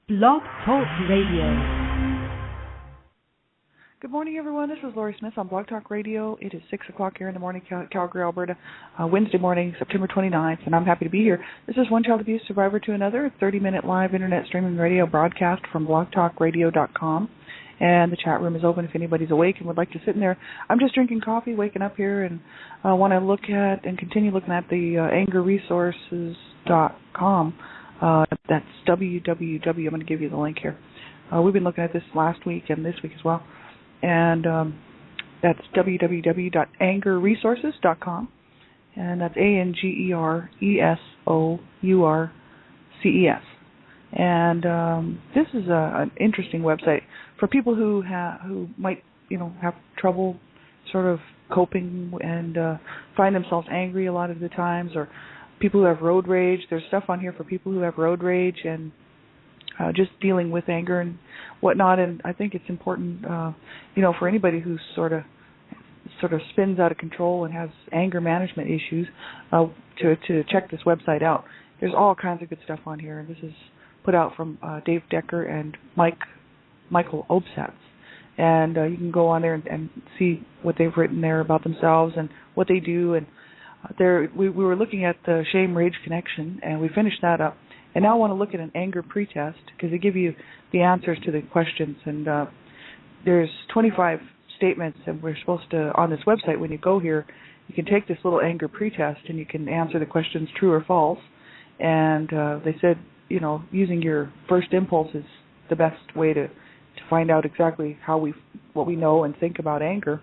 Blog Talk Radio. Good morning, everyone. This is Lori Smith on Blog Talk Radio. It is 6 o'clock here in the morning, Calgary, Alberta, Wednesday morning, September 29th, and I'm happy to be here. This is One Child Abuse Survivor to Another, a 30-minute live internet streaming radio broadcast from blogtalkradio.com, and the chat room is open if anybody's awake and would like to sit in there. I'm just drinking coffee, waking up here, and want to look at and continue looking at the angerresources.com. That's www. I'm going to give you the link here. We've been looking at this last week and this week as well. And that's www.angerresources.com, and that's ANGERESOURCES. And this is an interesting website for people who might have trouble sort of coping and find themselves angry a lot of the times, or people who have road rage. There's stuff on here for people who have road rage and just dealing with anger and whatnot. And I think it's important, for anybody who sort of spins out of control and has anger management issues, to check this website out. There's all kinds of good stuff on here, and this is put out from Dave Decker and Michael Obsatz. And you can go on there and see what they've written there about themselves and what they do. And we were looking at the shame-rage connection, and we finished that up. And now I want to look at an anger pretest, because they give you the answers to the questions. And there's 25 statements, and we're supposed to, on this website, when you go here, you can take this little anger pretest and you can answer the questions true or false. And they said, using your first impulse is the best way to find out exactly what we know and think about anger.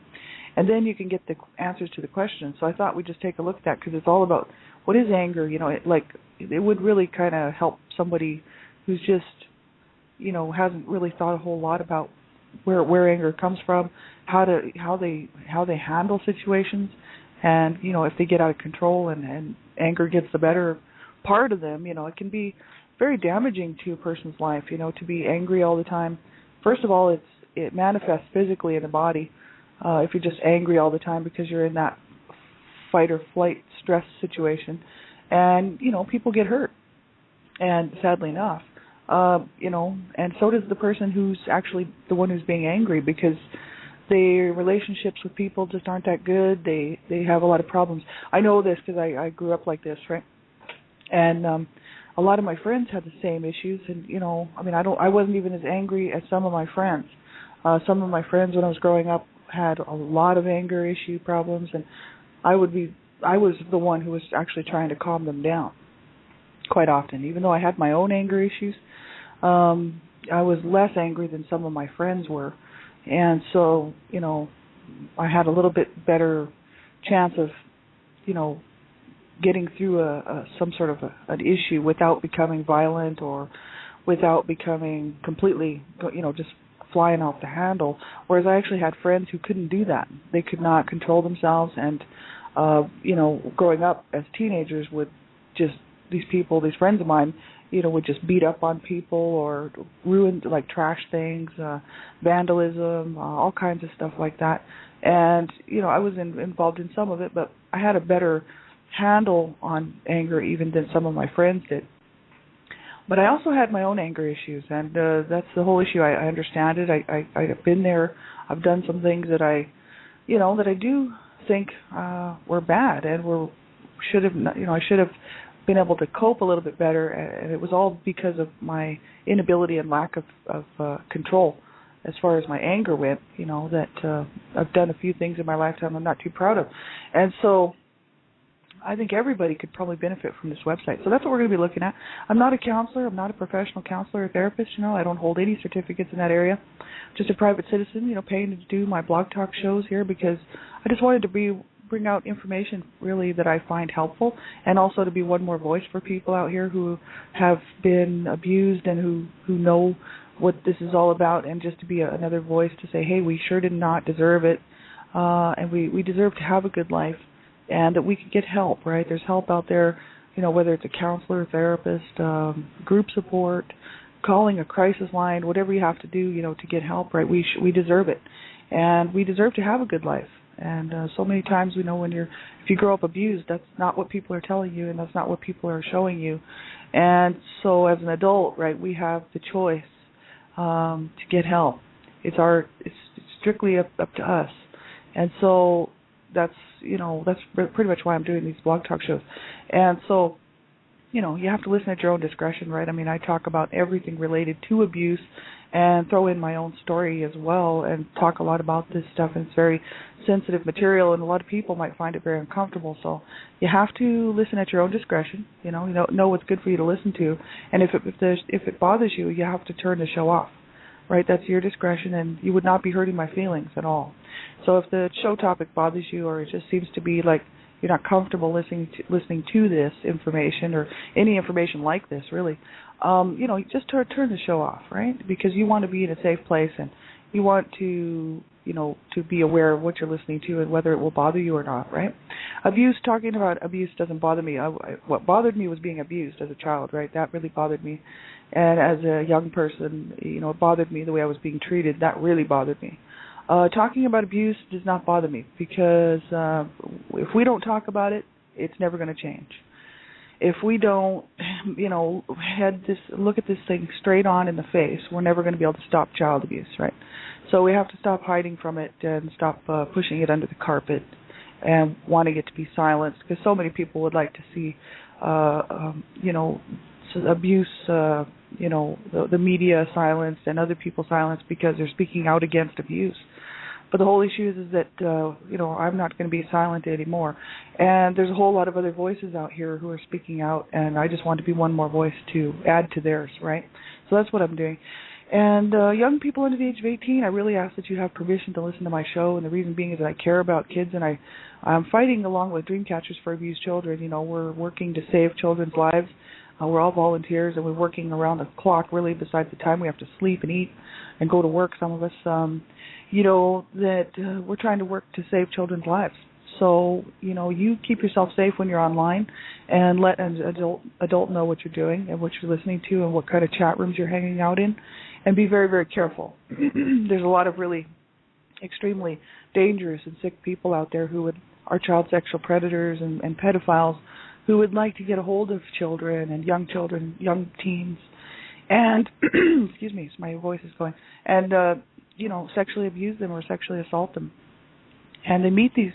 And then you can get the answers to the questions. So I thought we'd just take a look at that, because it's all about what is anger. It would really kind of help somebody who's just, hasn't really thought a whole lot about where anger comes from, how they handle situations, and if they get out of control and anger gets the better part of them, it can be very damaging to a person's life. To be angry all the time. First of all, it manifests physically in the body. If you're just angry all the time because you're in that fight or flight stress situation, and people get hurt, and sadly enough, and so does the person who's actually the one who's being angry, because their relationships with people just aren't that good. They have a lot of problems. I know this because I grew up like this, right? And a lot of my friends had the same issues, and I wasn't even as angry as some of my friends. Some of my friends when I was growing up had a lot of anger issue problems, and I was the one who was actually trying to calm them down quite often. Even though I had my own anger issues, I was less angry than some of my friends were. And so, I had a little bit better chance of, getting through some sort of an issue without becoming violent or without becoming completely, just flying off the handle. Whereas I actually had friends who couldn't do that. They could not control themselves, and growing up as teenagers these friends of mine, would just beat up on people or ruin, trash things, vandalism, all kinds of stuff like that. And, I was involved in some of it, but I had a better handle on anger even than some of my friends did. But I also had my own anger issues, and that's the whole issue. I understand it. I've been there. I've done some things that I do think were bad, and I should have been able to cope a little bit better, and it was all because of my inability and lack of control as far as my anger went. That I've done a few things in my lifetime I'm not too proud of, and so I think everybody could probably benefit from this website. So that's what we're going to be looking at. I'm not a counselor. I'm not a professional counselor or therapist. I don't hold any certificates in that area. Just a private citizen, paying to do my blog talk shows here, because I just wanted to bring out information really that I find helpful, and also to be one more voice for people out here who have been abused and who know what this is all about, and just to be another voice to say, hey, we sure did not deserve it, and we deserve to have a good life, and that we can get help, right? There's help out there, whether it's a counselor, therapist, group support, calling a crisis line, whatever you have to do, to get help, right? We deserve it, and we deserve to have a good life. And so many times we know if you grow up abused, that's not what people are telling you, and that's not what people are showing you. And so as an adult, right, we have the choice to get help. It's strictly up to us. And so that's pretty much why I'm doing these blog talk shows. And so, you have to listen at your own discretion, right? I mean, I talk about everything related to abuse and throw in my own story as well and talk a lot about this stuff. And it's very sensitive material, and a lot of people might find it very uncomfortable. So you have to listen at your own discretion, know what's good for you to listen to. And if it bothers you, you have to turn the show off, right? That's your discretion, and you would not be hurting my feelings at all. So if the show topic bothers you, or it just seems to be like you're not comfortable listening to this information or any information like this, really, just turn the show off, right? Because you want to be in a safe place, and you want to be aware of what you're listening to and whether it will bother you or not, right? Talking about abuse doesn't bother me. What bothered me was being abused as a child, right? That really bothered me. And as a young person, it bothered me the way I was being treated. That really bothered me. Talking about abuse does not bother me, because if we don't talk about it, it's never going to change. If we don't, look at this thing straight on in the face, we're never going to be able to stop child abuse, right? So we have to stop hiding from it and stop pushing it under the carpet and wanting it to be silenced, because so many people would like to see, abuse, the media silenced and other people silenced because they're speaking out against abuse. But the whole issue is that, I'm not going to be silent anymore. And there's a whole lot of other voices out here who are speaking out, and I just want to be one more voice to add to theirs, right? So that's what I'm doing. And young people under the age of 18, I really ask that you have permission to listen to my show, and the reason being is that I care about kids, and I'm fighting along with Dreamcatchers for Abused Children. We're working to save children's lives. We're all volunteers, and we're working around the clock, really, besides the time we have to sleep and eat and go to work, some of us, we're trying to work to save children's lives. So, you keep yourself safe when you're online, and let an adult know what you're doing and what you're listening to and what kind of chat rooms you're hanging out in, and be very, very careful. There's a lot of really extremely dangerous and sick people out there who are child sexual predators and pedophiles who would like to get a hold of children, young teens, and, excuse me, my voice is going, and, sexually abuse them or sexually assault them. And they meet these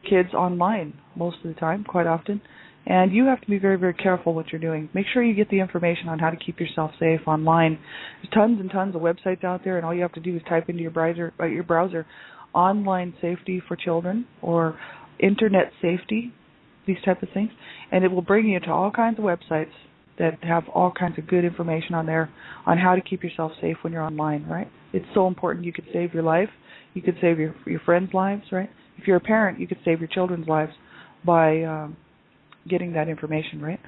kids online most of the time, quite often, and you have to be very, very careful what you're doing. Make sure you get the information on how to keep yourself safe online. There's tons and tons of websites out there, and all you have to do is type into your browser online safety for children or internet safety, these type of things, and it will bring you to all kinds of websites that have all kinds of good information on there on how to keep yourself safe when you're online, right? It's so important. You could save your life. You could save your friends' lives, right? If you're a parent, you could save your children's lives by getting that information, right?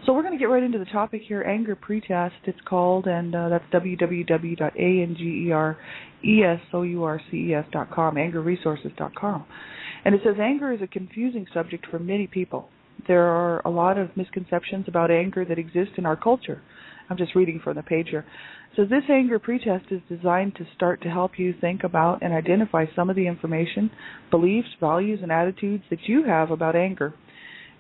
So we're going to get right into the topic here, Anger Pretest, it's called, and that's www.angeresources.com, angerresources.com. And it says, anger is a confusing subject for many people. There are a lot of misconceptions about anger that exist in our culture. I'm just reading from the page here. It says, this anger pretest is designed to start to help you think about and identify some of the information, beliefs, values, and attitudes that you have about anger.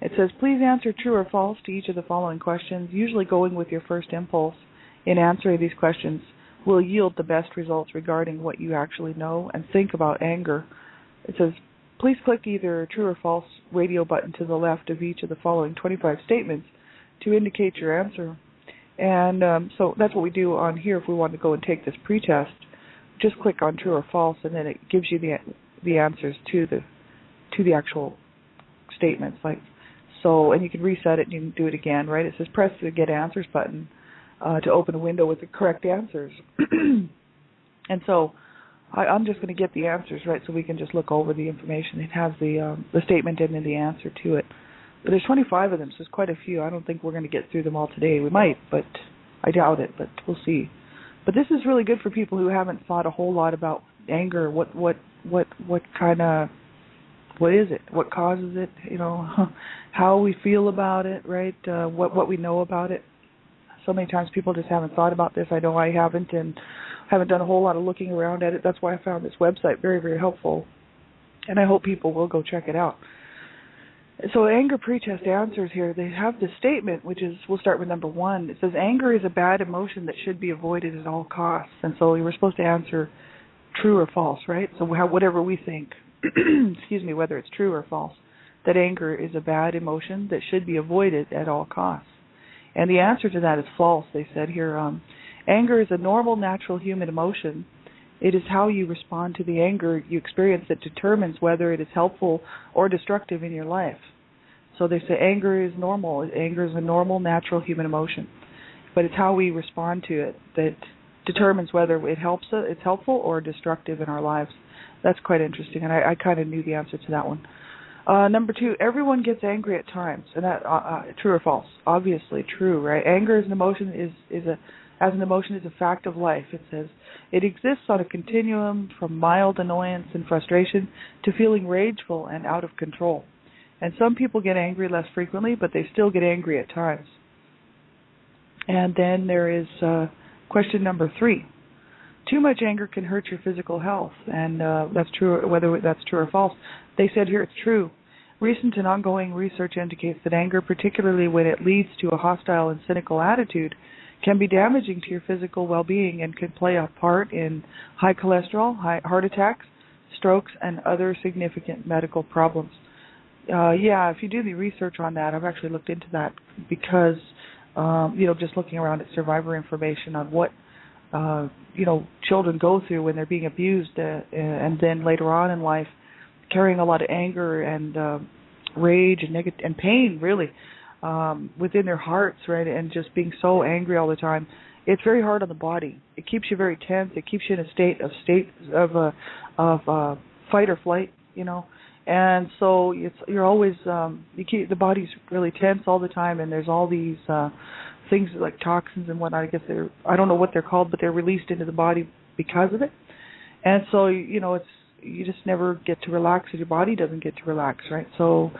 It says, please answer true or false to each of the following questions, usually going with your first impulse. In answering these questions will yield the best results regarding what you actually know and think about anger. It says, please click either true or false radio button to the left of each of the following 25 statements to indicate your answer. And so that's what we do on here if we want to go and take this pretest. Just click on true or false, and then it gives you the answers to the actual statements. And you can reset it and you can do it again, right? It says press the Get Answers button to open a window with the correct answers. And so I'm just going to get the answers, right, so we can just look over the information. It has the statement and then the answer to it. But there's 25 of them, so there's quite a few. I don't think we're going to get through them all today. We might, but I doubt it, but we'll see. But this is really good for people who haven't thought a whole lot about anger. What is it? What causes it? How we feel about it, right? What we know about it. So many times people just haven't thought about this. I know I haven't, and haven't done a whole lot of looking around at it. That's why I found this website very, very helpful. and I hope people will go check it out. So anger pretest answers here, they have this statement, which is, we'll start with number 1. It says, anger is a bad emotion that should be avoided at all costs. And so you were supposed to answer true or false, right? So whatever we think, excuse me, whether it's true or false, that anger is a bad emotion that should be avoided at all costs. And the answer to that is false. They said here, anger is a normal, natural human emotion. It is how you respond to the anger you experience that determines whether it is helpful or destructive in your life. So they say anger is normal. Anger is a normal, natural human emotion. But it's how we respond to it that determines whether it's helpful or destructive in our lives. That's quite interesting, and I kind of knew the answer to that one. Number 2, everyone gets angry at times, and that true or false? Obviously true, right? Anger as an emotion is a fact of life. It says it exists on a continuum from mild annoyance and frustration to feeling rageful and out of control. And some people get angry less frequently, but they still get angry at times. And then there is question number 3. Too much anger can hurt your physical health, and that's true. Whether that's true or false, they said here it's true. Recent and ongoing research indicates that anger, particularly when it leads to a hostile and cynical attitude, can be damaging to your physical well-being and can play a part in high cholesterol, heart attacks, strokes, and other significant medical problems. If you do the research on that, I've actually looked into that because, just looking around at survivor information on what children go through when they're being abused, and then later on in life, carrying a lot of anger and rage and pain, really, within their hearts, right, and just being so angry all the time. It's very hard on the body. It keeps you very tense. It keeps you in a state of fight or flight, and so you're always the body's really tense all the time, and there's all these things like toxins and whatnot. I guess I don't know what they're called, but they're released into the body because of it. And so you just never get to relax, and your body doesn't get to relax, right? So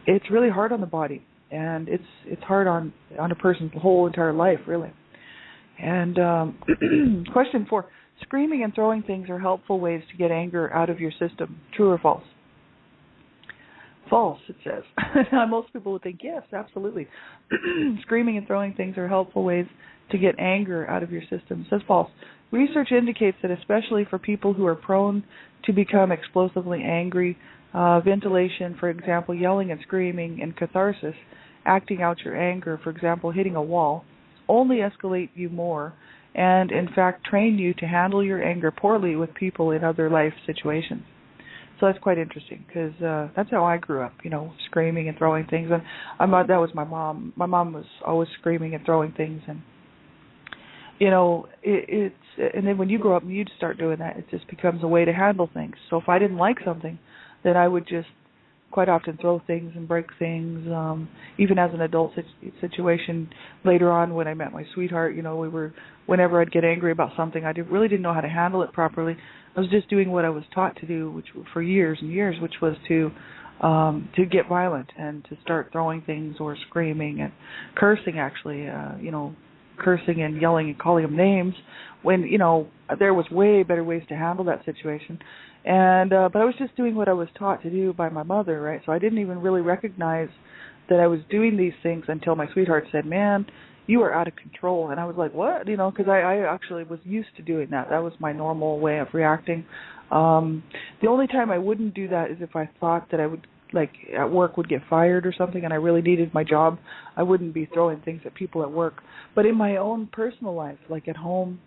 it's really hard on the body, and it's hard on a person's whole entire life, really. And question 4: screaming and throwing things are helpful ways to get anger out of your system. True or false? False, it says. Most people would think yes, absolutely. Screaming and throwing things are helpful ways to get anger out of your system. It says false. Research indicates that especially for people who are prone to become explosively angry, ventilation, for example, yelling and screaming, and catharsis, acting out your anger, for example, hitting a wall, only escalate you more and, in fact, train you to handle your anger poorly with people in other life situations. So that's quite interesting because that's how I grew up, screaming and throwing things. And that was my mom. My mom was always screaming and throwing things, and and then when you grow up and you start doing that, it just becomes a way to handle things. So if I didn't like something, then I would just quite often throw things and break things. Even as an adult situation later on, when I met my sweetheart, whenever I'd get angry about something, I really didn't know how to handle it properly. I was just doing what I was taught to do, which for years and years, which was to get violent and to start throwing things or screaming and cursing, actually, cursing and yelling and calling them names when, there was way better ways to handle that situation. And but I was just doing what I was taught to do by my mother, right? So I didn't even really recognize that I was doing these things until my sweetheart said, "Man, you are out of control." And I was like, what? Because I actually was used to doing that. That was my normal way of reacting. The only time I wouldn't do that is if I thought that I would, at work, would get fired or something and I really needed my job. I wouldn't be throwing things at people at work. But in my own personal life, like at home,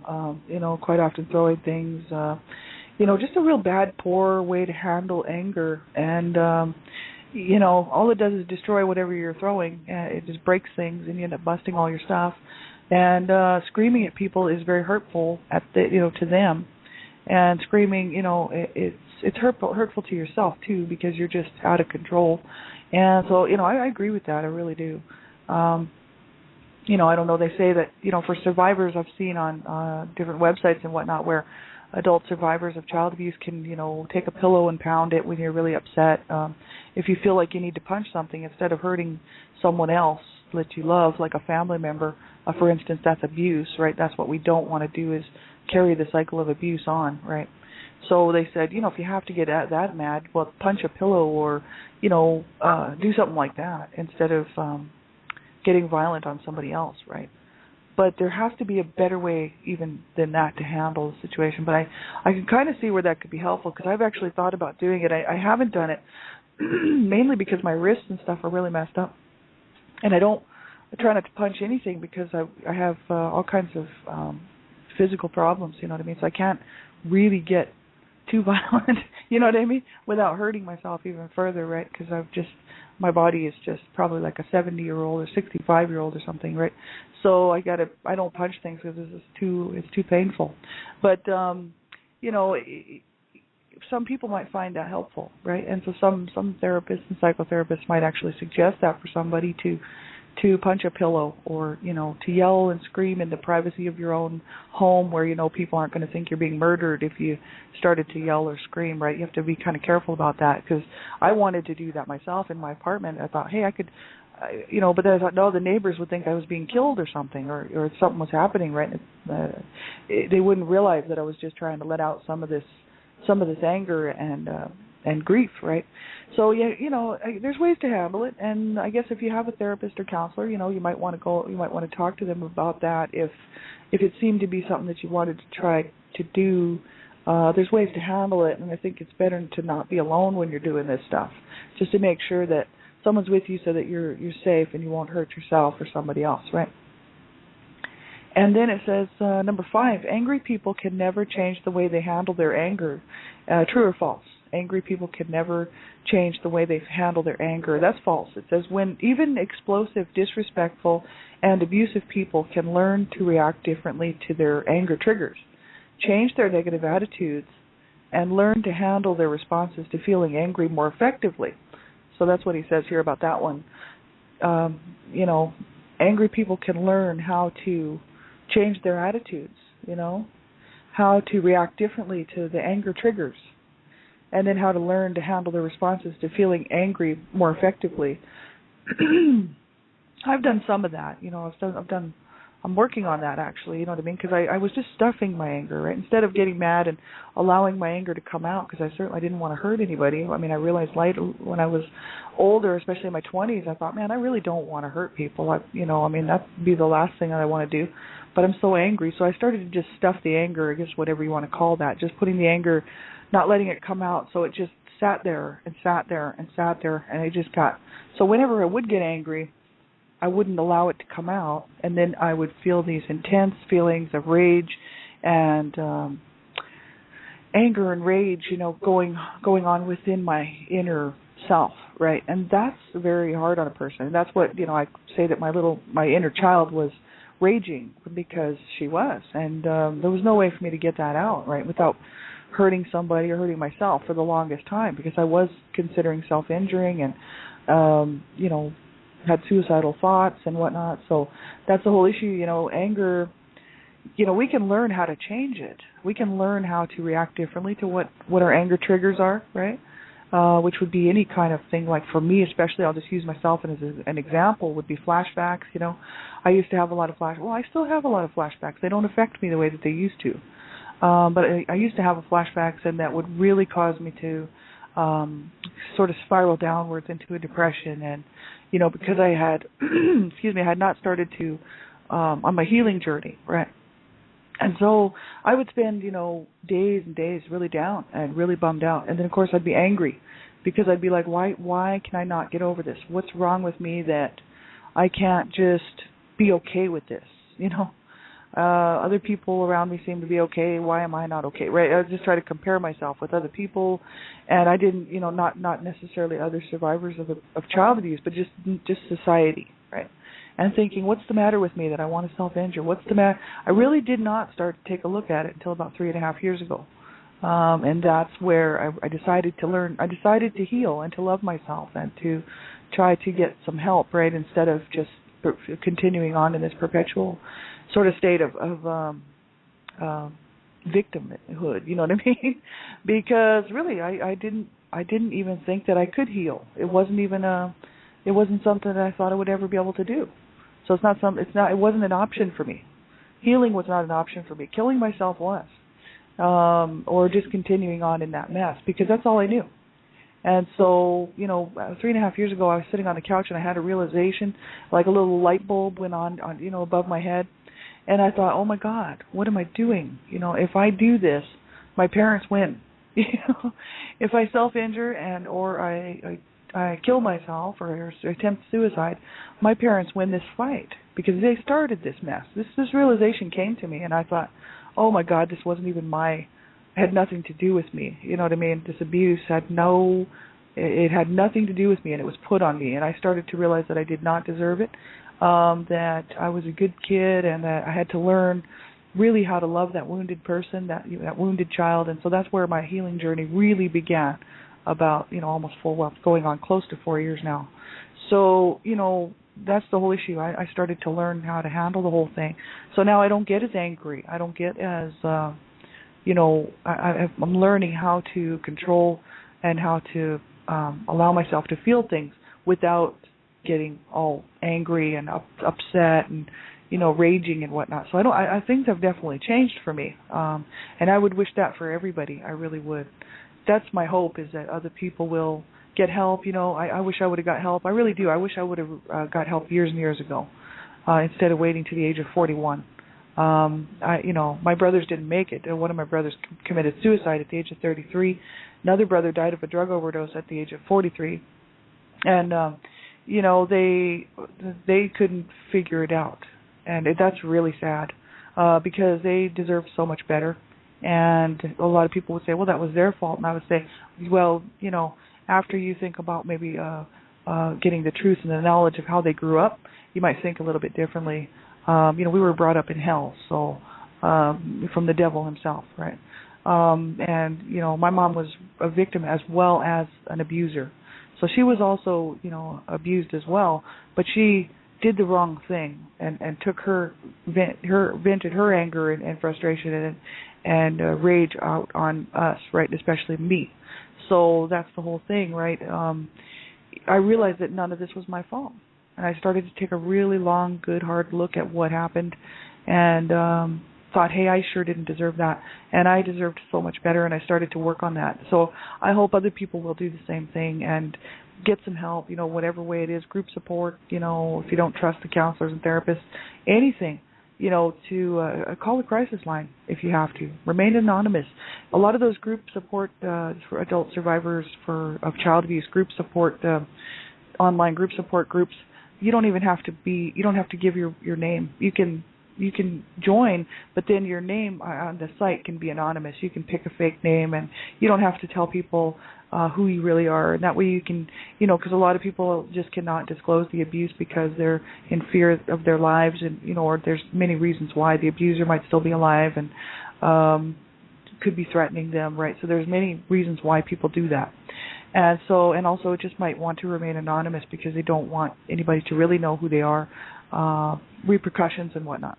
quite often throwing things, just a real bad, poor way to handle anger. And, all it does is destroy whatever you're throwing. It just breaks things and you end up busting all your stuff. And screaming at people is very hurtful to them. And screaming, it's hurtful to yourself too, because you're just out of control. And so, I agree with that. I really do. I don't know. They say that, for survivors, I've seen on different websites and whatnot where adult survivors of child abuse can, take a pillow and pound it when you're really upset. If you feel like you need to punch something, instead of hurting someone else that you love, like a family member, for instance, that's abuse, right? That's what we don't want to do, is carry the cycle of abuse on, right? So they said, if you have to get that mad, well, punch a pillow or, do something like that instead of getting violent on somebody else, right? But there has to be a better way even than that to handle the situation. But I can kind of see where that could be helpful because I've actually thought about doing it. I haven't done it mainly because my wrists and stuff are really messed up. And I try not to punch anything because I have all kinds of physical problems, you know what I mean? So I can't really get too violent, you know what I mean, without hurting myself even further, right? Because my body is just probably like a 70-year-old or 65-year-old or something, right? So I don't punch things because it's too painful. But some people might find that helpful, right? And so some therapists and psychotherapists might actually suggest that for somebody to punch a pillow or, to yell and scream in the privacy of your own home where, people aren't going to think you're being murdered if you started to yell or scream, right? You have to be kind of careful about that because I wanted to do that myself in my apartment. I thought, hey, I could, but then I thought, no, the neighbors would think I was being killed or something or something was happening, right? They wouldn't realize that I was just trying to let out some of this anger and grief, right? So there's ways to handle it, and I guess if you have a therapist or counselor, you might want to talk to them about that if it seemed to be something that you wanted to try to do. There's ways to handle it, and I think it's better to not be alone when you're doing this stuff, just to make sure that someone's with you so that you're safe and you won't hurt yourself or somebody else, right? And then it says, number 5, angry people can never change the way they handle their anger. True or false? Angry people can never change the way they handle their anger. That's false. It says, when even explosive, disrespectful, and abusive people can learn to react differently to their anger triggers, change their negative attitudes, and learn to handle their responses to feeling angry more effectively. So that's what he says here about that one. Angry people can learn how to change their attitudes, how to react differently to the anger triggers, and then how to learn to handle their responses to feeling angry more effectively. I've done some of that, I'm working on that actually, you know what I mean, because I was just stuffing my anger, right, instead of getting mad and allowing my anger to come out, because I certainly didn't want to hurt anybody. I mean, I realized when I was older, especially in my 20s, I thought, man, I really don't want to hurt people. That'd be the last thing that I want to do. But I'm so angry, so I started to just stuff the anger, I guess whatever you want to call that, just putting the anger, not letting it come out, so it just sat there and sat there and sat there, and so whenever I would get angry, I wouldn't allow it to come out, and then I would feel these intense feelings of rage and anger and rage, going on within my inner self, right? And that's very hard on a person. And that's what, I say that my inner child was raging because she was, and there was no way for me to get that out, right, without hurting somebody or hurting myself for the longest time, because I was considering self-injuring and, had suicidal thoughts and whatnot. So that's the whole issue, anger, we can learn how to change it. We can learn how to react differently to what our anger triggers are, right? Which would be any kind of thing. Like for me especially, I'll just use myself as an example, would be flashbacks. I used to have a lot of I still have a lot of flashbacks. They don't affect me the way that they used to. But I used to have flashbacks, and that would really cause me to sort of spiral downwards into a depression. And, because I had, I had not started to, on my healing journey, right? And so I would spend, days and days really down and really bummed out. And then, of course, I'd be angry because I'd be like, why can I not get over this? What's wrong with me that I can't just be okay with this, Other people around me seem to be okay. Why am I not okay? Right? I just try to compare myself with other people, and I didn't, not necessarily other survivors of child abuse, but just society, right? And thinking, what's the matter with me that I want to self-injure? What's the matter? I really did not start to take a look at it until about 3.5 years ago, and that's where I decided to learn. I decided to heal and to love myself and to try to get some help, right? Instead of just continuing on in this perpetual sort of state of victimhood, you know what I mean? Because really, I didn't even think that I could heal. It wasn't something that I thought I would ever be able to do. So it wasn't an option for me. Healing was not an option for me. Killing myself was. or just continuing on in that mess, because that's all I knew. And so, 3.5 years ago, I was sitting on the couch and I had a realization, like a little light bulb went on, above my head. And I thought, oh my God, what am I doing? If I do this, my parents win. If I self-injure or I kill myself or attempt suicide, my parents win this fight because they started this mess. This realization came to me, and I thought, oh my God, this wasn't even had nothing to do with me. You know what I mean? This abuse it had nothing to do with me, and it was put on me. And I started to realize that I did not deserve it, that I was a good kid, and that I had to learn really how to love that wounded person, that wounded child. And so that's where my healing journey really began, about almost going on close to 4 years now. So that's the whole issue. I started to learn how to handle the whole thing. So now I don't get as angry. I don't get as I'm learning how to control and how to allow myself to feel things without getting all angry and upset and raging and whatnot. So I things have definitely changed for me, and I would wish that for everybody. I really would. That's my hope, is that other people will get help. I wish I would have got help. I really do. I wish I would have got help years and years ago, instead of waiting to the age of 41. My brothers didn't make it. One of my brothers committed suicide at the age of 33. Another brother died of a drug overdose at the age of 43. And, they couldn't figure it out. And that's really sad, because they deserve so much better. And a lot of people would say, well, that was their fault. And I would say, well, after you think about maybe getting the truth and the knowledge of how they grew up, you might think a little bit differently. We were brought up in hell, so from the devil himself, right? And my mom was a victim as well as an abuser, so she was also abused as well. But she did the wrong thing and took vented her anger and frustration and rage out on us, right? Especially me. So that's the whole thing, right? I realized that none of this was my fault. And I started to take a really long, good, hard look at what happened, and thought, hey, I sure didn't deserve that, and I deserved so much better, and I started to work on that. So I hope other people will do the same thing and get some help, whatever way it is, group support, if you don't trust the counselors and therapists, anything, to call the crisis line if you have to. Remain anonymous. A lot of those group support for adult survivors of child abuse, group support, online group support groups, you don't have to give your name. You can join, but then your name on the site can be anonymous. You can pick a fake name, and you don't have to tell people who you really are. And that way you can, because a lot of people just cannot disclose the abuse because they're in fear of their lives, and or there's many reasons why the abuser might still be alive and could be threatening them, right? So there's many reasons why people do that. And also just might want to remain anonymous because they don't want anybody to really know who they are, repercussions and whatnot.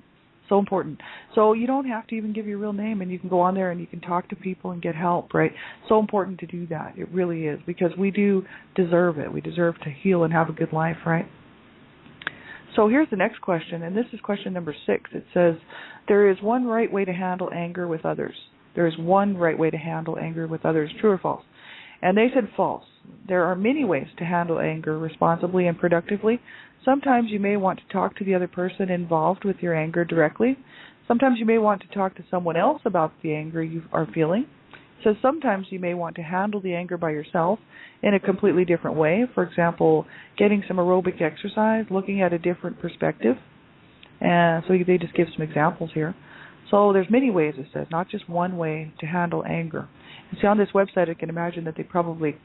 So important. So you don't have to even give your real name, and you can go on there and you can talk to people and get help, right? So important to do that. It really is, because we do deserve it. We deserve to heal and have a good life, right? So here's the next question, and this is question number 6. It says, there is one right way to handle anger with others. There is one right way to handle anger with others. True or false? And they said false. There are many ways to handle anger responsibly and productively. Sometimes you may want to talk to the other person involved with your anger directly. Sometimes you may want to talk to someone else about the anger you are feeling. So sometimes you may want to handle the anger by yourself in a completely different way. For example, getting some aerobic exercise, looking at a different perspective. And so they just give some examples here. So there's many ways, it says, not just one way to handle anger. And see, on this website, I can imagine that they probably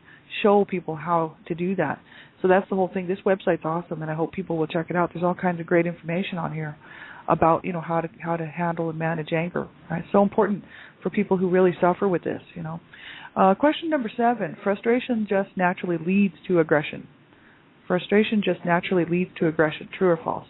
show people how to do that. So that's the whole thing. This website's awesome, and I hope people will check it out. There's all kinds of great information on here about, how to handle and manage anger. Right? So important for people who really suffer with this. Question number 7: frustration just naturally leads to aggression. Frustration just naturally leads to aggression. True or false?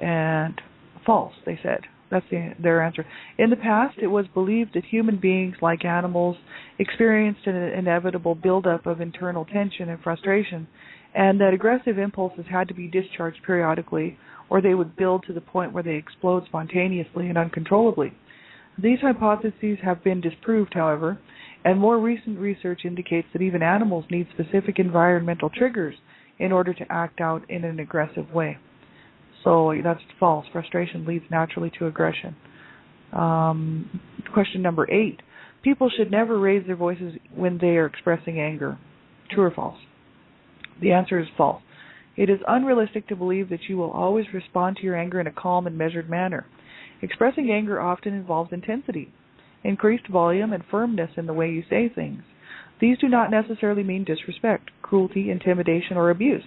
And false, they said. That's their answer. In the past, it was believed that human beings, like animals, experienced an inevitable buildup of internal tension and frustration, and that aggressive impulses had to be discharged periodically, or they would build to the point where they explode spontaneously and uncontrollably. These hypotheses have been disproved, however, and more recent research indicates that even animals need specific environmental triggers in order to act out in an aggressive way. So that's false. Frustration leads naturally to aggression. Question number 8. People should never raise their voices when they are expressing anger. True or false? The answer is false. It is unrealistic to believe that you will always respond to your anger in a calm and measured manner. Expressing anger often involves intensity, increased volume, and firmness in the way you say things. These do not necessarily mean disrespect, cruelty, intimidation, or abuse.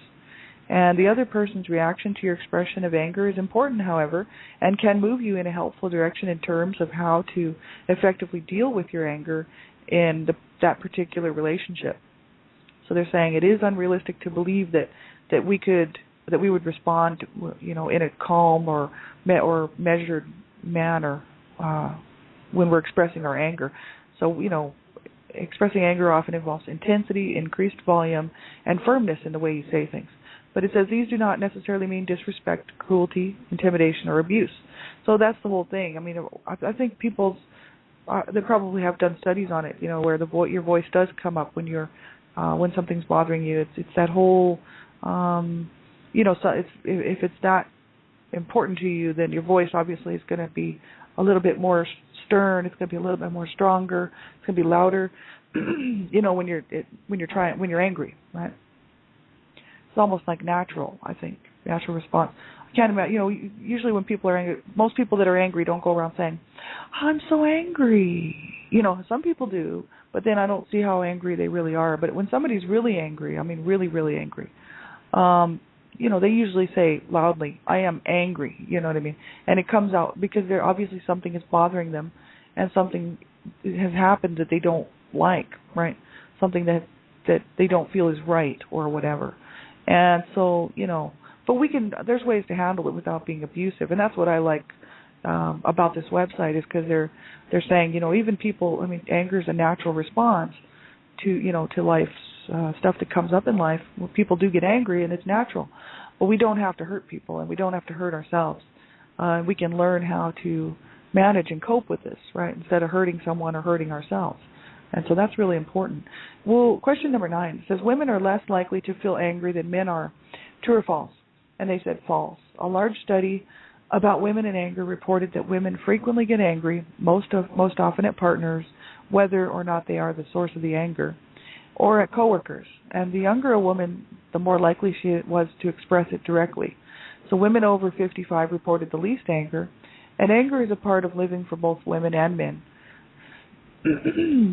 And the other person's reaction to your expression of anger is important, however, and can move you in a helpful direction in terms of how to effectively deal with your anger in that particular relationship. So they're saying it is unrealistic to believe that we would respond, in a calm or measured manner when we're expressing our anger. So, expressing anger often involves intensity, increased volume, and firmness in the way you say things. But it says these do not necessarily mean disrespect, cruelty, intimidation, or abuse. So that's the whole thing. I mean, I think they probably have done studies on it, where your voice does come up when when something's bothering you. It's that whole, so if it's that important to you, then your voice obviously is going to be a little bit more stern. It's going to be a little bit more stronger. It's going to be louder. When you're angry, right? It's almost like natural, I think, natural response. I can't imagine, usually when people are angry, most people that are angry don't go around saying, "I'm so angry." Some people do, but then I don't see how angry they really are. But when somebody's really angry, I mean really, really angry, they usually say loudly, "I am angry," you know what I mean? And it comes out because they're obviously something is bothering them and something has happened that they don't like, right? Something that they don't feel is right or whatever. And so, but there's ways to handle it without being abusive. And that's what I like about this website is because they're saying, even people, anger is a natural response to life's stuff that comes up in life. Well, people do get angry and it's natural. But we don't have to hurt people and we don't have to hurt ourselves. We can learn how to manage and cope with this, right, instead of hurting someone or hurting ourselves. And so that's really important. Well, question number 9 says women are less likely to feel angry than men are. True or false? And they said false. A large study about women and anger reported that women frequently get angry, most often at partners, whether or not they are the source of the anger, or at coworkers. And the younger a woman, the more likely she was to express it directly. So women over 55 reported the least anger, and anger is a part of living for both women and men.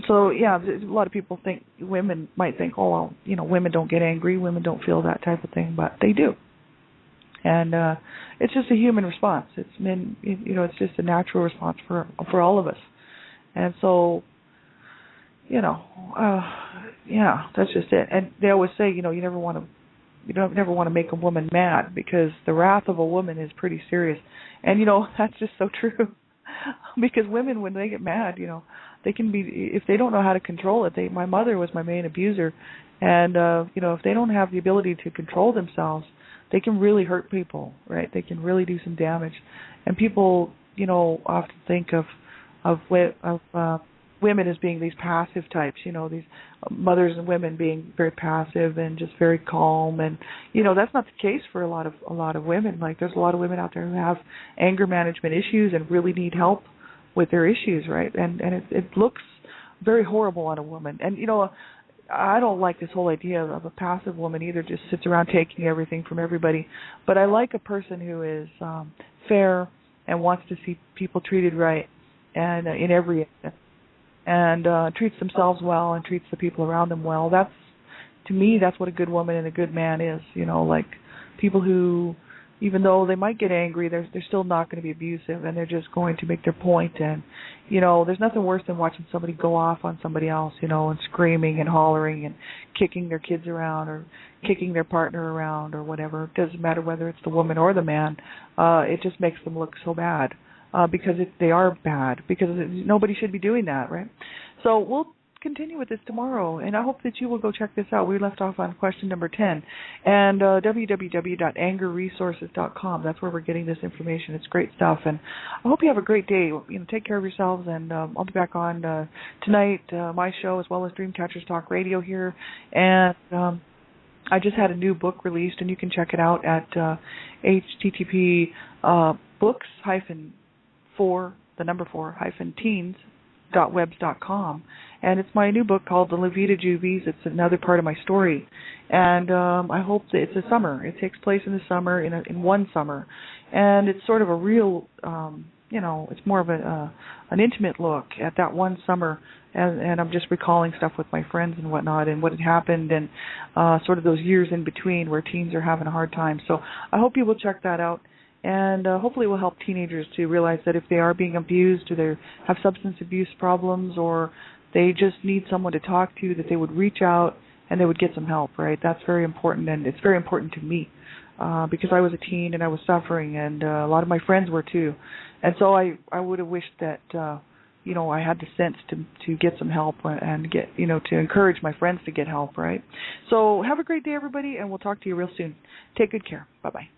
So, yeah, a lot of people think, women might think, oh, well, women don't get angry, women don't feel that type of thing, but they do. And it's just a human response. It's it's just a natural response for all of us. And so, that's just it. And they always say, you never want to make a woman mad because the wrath of a woman is pretty serious. And, that's just so true. Because women, when they get mad, they can be, if they don't know how to control it, my mother was my main abuser. And, if they don't have the ability to control themselves, they can really hurt people, right? They can really do some damage. And people, often think of women as being these passive types, these mothers and women being very passive and just very calm. And, that's not the case for a lot of women. Like, there's a lot of women out there who have anger management issues and really need help with their issues, right? And it looks very horrible on a woman. And, I don't like this whole idea of a passive woman either, just sits around taking everything from everybody. But I like a person who is fair and wants to see people treated right and in every area, and treats themselves well and treats the people around them well. To me, that's what a good woman and a good man is. Like people who, even though they might get angry, they're still not going to be abusive, and they're just going to make their point. And there's nothing worse than watching somebody go off on somebody else, and screaming and hollering and kicking their kids around or kicking their partner around or whatever. It doesn't matter whether it's the woman or the man. It just makes them look so bad because they are bad, because nobody should be doing that, right? So we'll continue with this tomorrow, and I hope that you will go check this out. We left off on question number 10, and www.angerresources.com. That's where we're getting this information. It's great stuff, and I hope you have a great day. Take care of yourselves, and I'll be back on tonight, my show, as well as Dreamcatchers Talk Radio here, and I just had a new book released, and you can check it out at http books-4-teens.webs.com. And it's my new book called The La Vida Juvies. It's another part of my story. And I hope that it's a summer. It takes place in the summer, in one summer. And it's sort of a real, it's more of an intimate look at that one summer. And I'm just recalling stuff with my friends and whatnot and what had happened and sort of those years in between where teens are having a hard time. So I hope you will check that out. And hopefully it will help teenagers to realize that if they are being abused or they have substance abuse problems or they just need someone to talk to, that they would reach out and they would get some help, right? That's very important, and it's very important to me because I was a teen and I was suffering, and a lot of my friends were too. And so I would have wished that, I had the sense to get some help and get, to encourage my friends to get help, right? So have a great day, everybody, and we'll talk to you real soon. Take good care. Bye-bye.